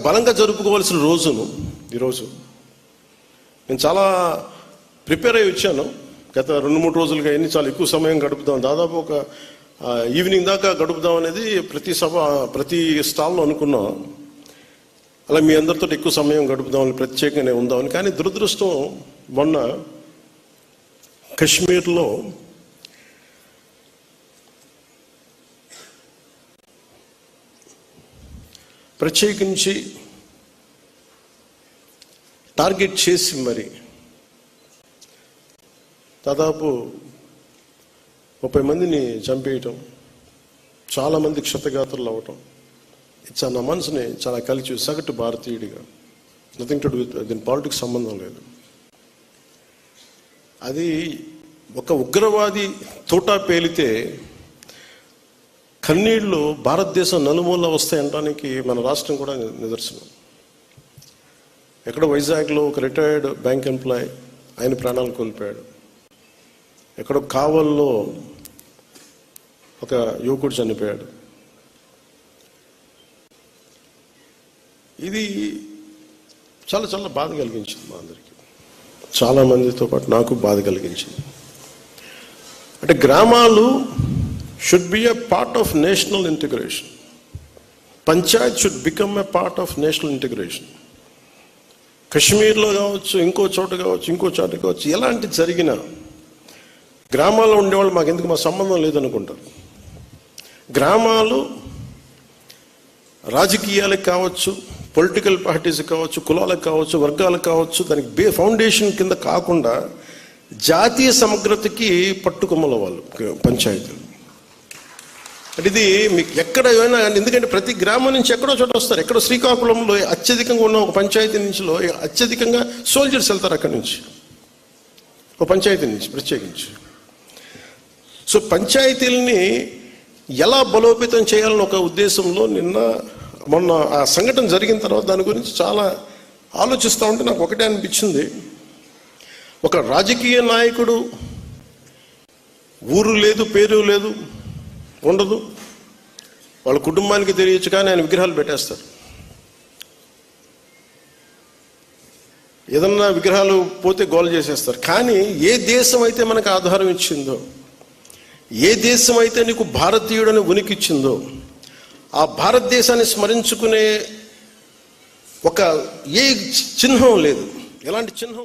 బలంగా జరుపుకోవాల్సిన రోజును ఈరోజు నేను చాలా ప్రిపేర్ అయ్యి వచ్చాను. గత 2-3 రోజులుగా చాలా ఎక్కువ సమయం గడుపుదాం, దాదాపు ఒక ఈవినింగ్ దాకా గడుపుదాం అనేది ప్రతి స్టాల్లో అనుకున్నాం. అలా మీ అందరితో ఎక్కువ సమయం గడుపుదామని, ప్రత్యేకంగానే ఉందామని. కానీ దురదృష్టం, మొన్న కశ్మీర్లో ప్రత్యేకించి టార్గెట్ చేసి మరి దాదాపు 30 మందిని చంపేయటం, చాలామంది క్షతగాత్రులు అవ్వటం, నా మనసుని చాలా కలిసి సగటు భారతీయుడిగా, నథింగ్ టు డూ విత్ దీని పాలిటిక్స్ సంబంధం లేదు. అది ఒక ఉగ్రవాది తోటా పేలితే కన్నీళ్లు భారతదేశం నలుమూల వస్తాయంటానికి మన రాష్ట్రం కూడా నిదర్శనం. ఎక్కడో వైజాగ్లో ఒక రిటైర్డ్ బ్యాంక్ ఎంప్లాయ్, ఆయన ప్రాణాలు కోల్పోయాడు. ఎక్కడో కావల్లో ఒక యువకుడు చనిపోయాడు. ఇది చాలా చాలా బాధ కలిగించింది మా అందరికీ, చాలామందితో పాటు నాకు బాధ కలిగించింది. అంటే గ్రామాలు should be a part of national integration. Panchayat should become a part of national integration. కశ్మీర్లో కావచ్చు, ఇంకో చోట కావచ్చు, ఎలాంటి జరిగినా గ్రామాల్లో ఉండేవాళ్ళు మాకెందుకు, మా సంబంధం లేదనుకుంటారు. గ్రామాలు రాజకీయాలకు కావచ్చు, పొలిటికల్ పార్టీస్ కావచ్చు, కులాలకు కావచ్చు, వర్గాలకు కావచ్చు, దానికి ఫౌండేషన్ కింద కాకుండా జాతీయ సమగ్రతకి పట్టుకొమ్మల వాళ్ళు పంచాయతీలు. అంటే ఇది మీకు ఎక్కడ ఏమైనా, ఎందుకంటే ప్రతి గ్రామం నుంచి ఎక్కడో చోట వస్తారు. ఎక్కడో శ్రీకాకుళంలో అత్యధికంగా ఉన్న ఒక పంచాయతీ నుంచిలో అత్యధికంగా సోల్జర్స్ వెళ్తారు అక్కడి నుంచి, ఒక పంచాయతీ నుంచి ప్రత్యేకించి. సో పంచాయతీలని ఎలా బలోపేతం చేయాలని ఒక ఉద్దేశంలో మొన్న ఆ సంఘటన జరిగిన తర్వాత దాని గురించి చాలా ఆలోచిస్తూ ఉంటే నాకు ఒకటే అనిపించింది. ఒక రాజకీయ నాయకుడు ఊరు లేదు, పేరు లేదు, ఉండదు, వాళ్ళ కుటుంబానికి తెలియచ్చు, కానీ ఆయన విగ్రహాలు పెట్టేస్తారు. ఏదన్నా విగ్రహాలు పోతే గోల్ చేసేస్తారు. కానీ ఏ దేశం అయితే మనకు ఆధారం ఇచ్చిందో, ఏ దేశం అయితే నీకు భారతీయుడని ఉనికిచ్చిందో, ఆ భారతదేశాన్ని స్మరించుకునే ఒక ఏ చిహ్నం లేదు, ఎలాంటి చిహ్నం